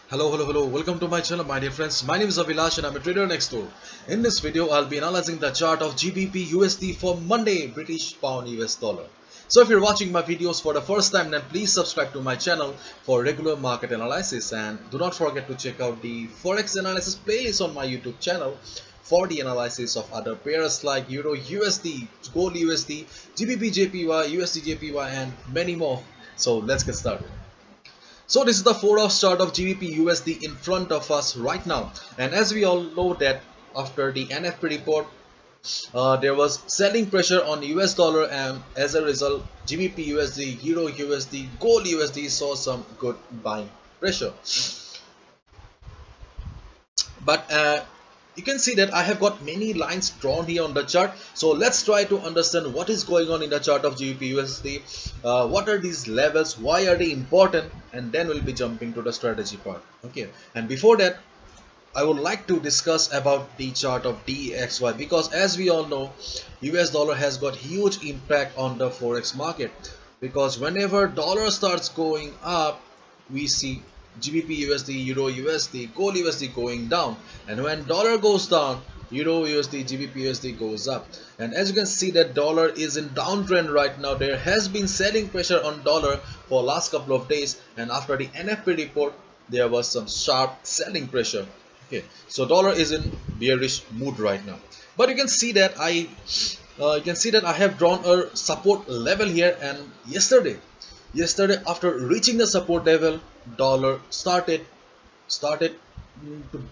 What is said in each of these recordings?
Hello. Welcome to my channel, my dear friends. My name is Avilash and I'm a trader next door. In this video, I'll be analyzing the chart of GBP USD for Monday, British Pound US Dollar. So if you're watching my videos for the first time, then please subscribe to my channel for regular market analysis, and do not forget to check out the Forex analysis playlist on my YouTube channel for the analysis of other pairs like Euro USD, Gold USD, GBP JPY, USD JPY, and many more. So let's get started. So this is the 4-hour chart of GBP USD in front of us right now, and as we all know that after the NFP report, there was selling pressure on US dollar, and as a result GBP USD, Euro USD, Gold USD saw some good buying pressure. But you can see that I have got many lines drawn here on the chart. So let's try to understand what is going on in the chart of GBP USD. What are these levels? Why are they important? And then we'll be jumping to the strategy part. Okay. And before that, I would like to discuss about the chart of DXY, because as we all know, US dollar has got huge impact on the forex market, because whenever dollar starts going up, we see GBP USD, Euro USD, Gold USD going down, and when dollar goes down, Euro USD, GBP USD goes up. And as you can see that dollar is in downtrend right now. There has been selling pressure on dollar for last couple of days, and after the NFP report there was some sharp selling pressure. Okay, so dollar is in bearish mood right now, but you can see that I have drawn a support level here, and yesterday after reaching the support level, dollar started to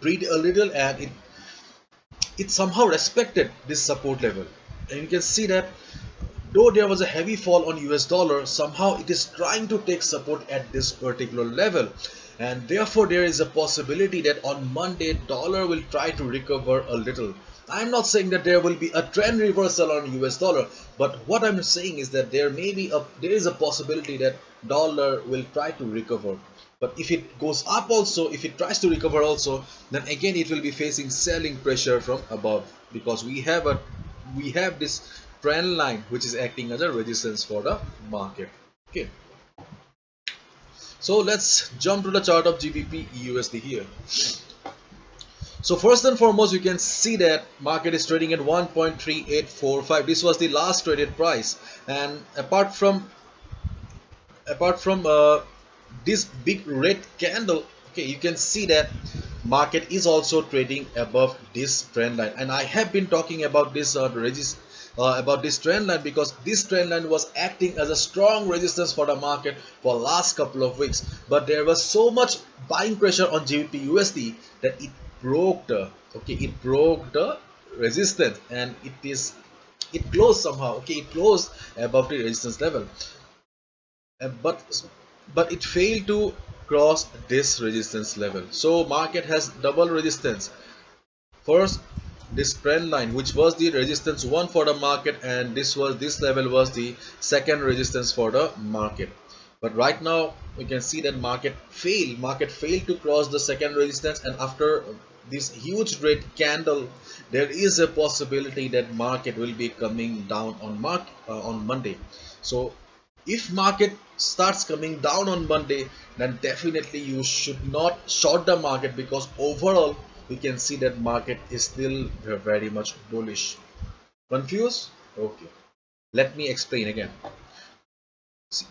breathe a little, and it somehow respected this support level. And you can see that though there was a heavy fall on US dollar, somehow it is trying to take support at this particular level, and therefore there is a possibility that on Monday dollar will try to recover a little. I'm not saying that there will be a trend reversal on US dollar, but what I'm saying is that there is a possibility that dollar will try to recover. But if it goes up also, if it tries to recover also, then again it will be facing selling pressure from above, because we have this trend line which is acting as a resistance for the market. Okay, so let's jump to the chart of GBP USD here. So first and foremost, you can see that market is trading at 1.3845. This was the last traded price, and apart from this big red candle, okay, you can see that market is also trading above this trend line, and I have been talking about this trend line, because this trend line was acting as a strong resistance for the market for last couple of weeks. But there was so much buying pressure on GBP USD that it broke the resistance, and it closed somehow. Okay, it closed above the resistance level. But it failed to cross this resistance level. So market has double resistance. First, this trend line, which was the resistance 1 for the market, and this level was the second resistance for the market. But right now we can see that market failed to cross the second resistance, and after this huge red candle, there is a possibility that market will be coming down on Monday. So if market starts coming down on Monday, then definitely you should not short the market, because overall we can see that market is still very much bullish. Confused? Okay, let me explain again. See,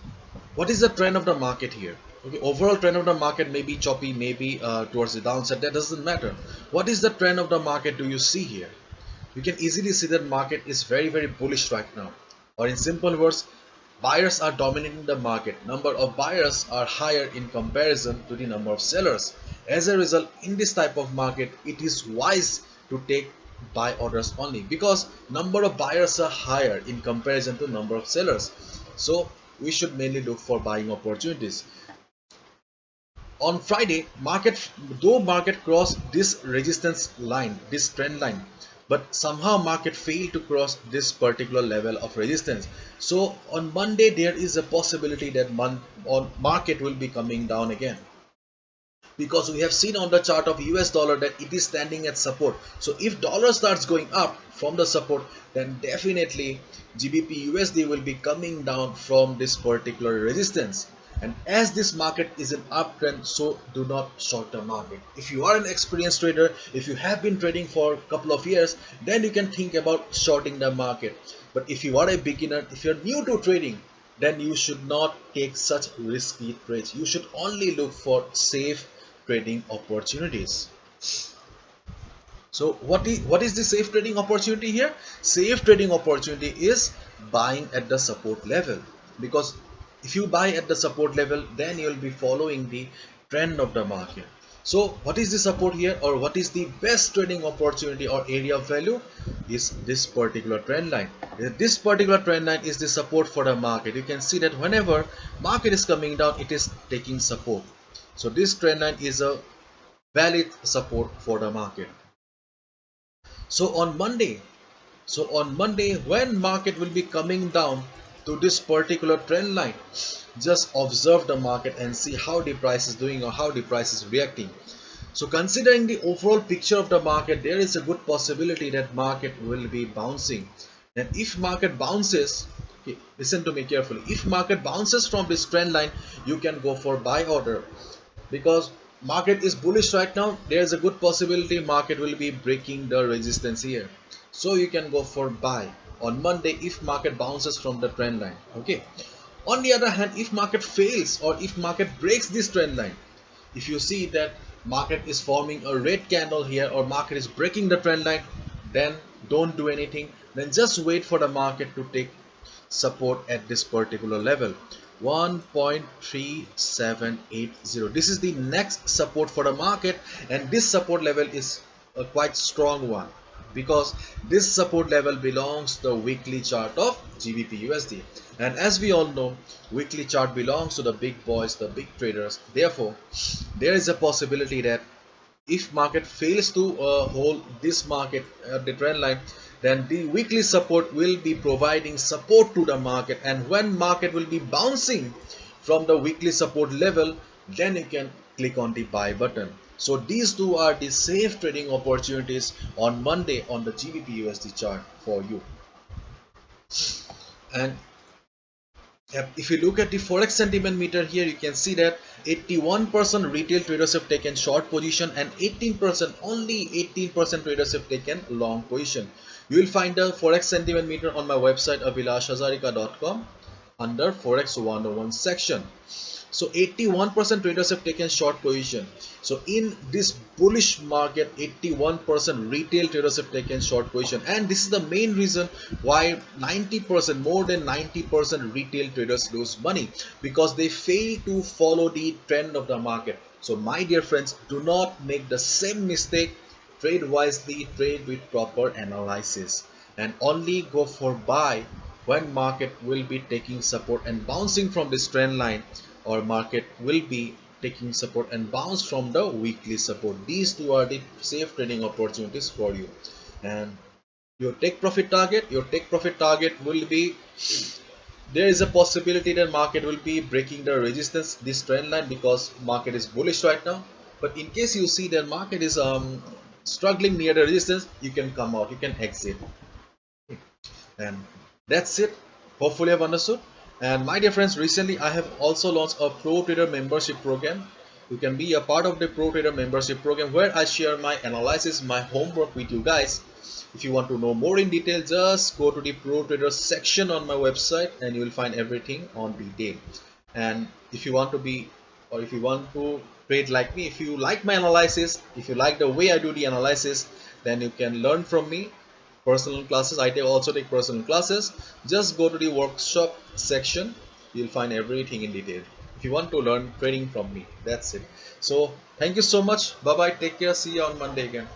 what is the trend of the market here? Okay, overall trend of the market may be choppy, maybe towards the downside. That doesn't matter. What is the trend of the market do you see here? You can easily see that market is very bullish right now, or in simple words, buyers are dominating the market. Number of buyers are higher in comparison to the number of sellers. As a result, in this type of market, it is wise to take buy orders only, because number of buyers are higher in comparison to number of sellers. So we should mainly look for buying opportunities. On Friday, market crossed this resistance line, this trend line, but somehow market failed to cross this particular level of resistance. So on Monday there is a possibility that market will be coming down again, because we have seen on the chart of US dollar that it is standing at support. So if dollar starts going up from the support, then definitely GBP USD will be coming down from this particular resistance. And as this market is an uptrend, so do not short the market. If you are an experienced trader, if you have been trading for a couple of years, then you can think about shorting the market. But if you are a beginner, if you're new to trading, then you should not take such risky trades. You should only look for safe trading opportunities. So what is the safe trading opportunity here? Safe trading opportunity is buying at the support level, because if you buy at the support level, then you will be following the trend of the market. So what is the support here, or what is the best trading opportunity or area of value? Is this particular trend line. This particular trend line is the support for the market. You can see that whenever market is coming down, it is taking support. So this trend line is a valid support for the market. So on Monday, when market will be coming down to this particular trend line, just observe the market and see how the price is doing or how the price is reacting. So considering the overall picture of the market, there is a good possibility that market will be bouncing. And if market bounces, okay, listen to me carefully. If market bounces from this trend line, you can go for buy order, because market is bullish right now. There is a good possibility market will be breaking the resistance here, so you can go for buy on Monday if market bounces from the trend line. Okay, on the other hand, if market fails or if market breaks this trend line, if you see that market is forming a red candle here or market is breaking the trend line, then don't do anything. Then just wait for the market to take support at this particular level, 1.3780. This is the next support for the market, and this support level is a quite strong one, because this support level belongs to the weekly chart of GBP USD. And as we all know, weekly chart belongs to the big boys, the big traders. Therefore, there is a possibility that if market fails to hold this market at the trend line, then the weekly support will be providing support to the market, and when market will be bouncing from the weekly support level, then you can click on the buy button. So these two are the safe trading opportunities on Monday on the GBP USD chart for you. And if you look at the Forex sentiment meter here, you can see that 81% retail traders have taken short position and 18%, only 18% traders have taken long position. You will find the Forex sentiment meter on my website abhilashhazarika.com under Forex 101 section. So 81% traders have taken short position. So in this bullish market, 81% retail traders have taken short position, and this is the main reason why 90%, more than 90% retail traders lose money, because they fail to follow the trend of the market. So my dear friends, do not make the same mistake. Trade wisely, trade with proper analysis, and only go for buy when market will be taking support and bouncing from this trend line, or market will be taking support and bounce from the weekly support. These two are the safe trading opportunities for you. And your take profit target will be, there is a possibility that market will be breaking the resistance, this trend line, because market is bullish right now. But in case you see that market is struggling near the resistance, you can come out, you can exit. And that's it. Hopefully I've understood. And my dear friends, recently I have also launched a Pro Trader membership program. You can be a part of the Pro Trader membership program, where I share my analysis, my homework with you guys. If you want to know more in detail, just go to the Pro Trader section on my website and you will find everything on detail. And if you want to be, or if you want to trade like me, if you like my analysis, if you like the way I do the analysis, then you can learn from me. Personal classes, I also take personal classes. Just go to the workshop section, you'll find everything in detail if you want to learn trading from me. That's it. So thank you so much. Bye bye, take care, see you on Monday again.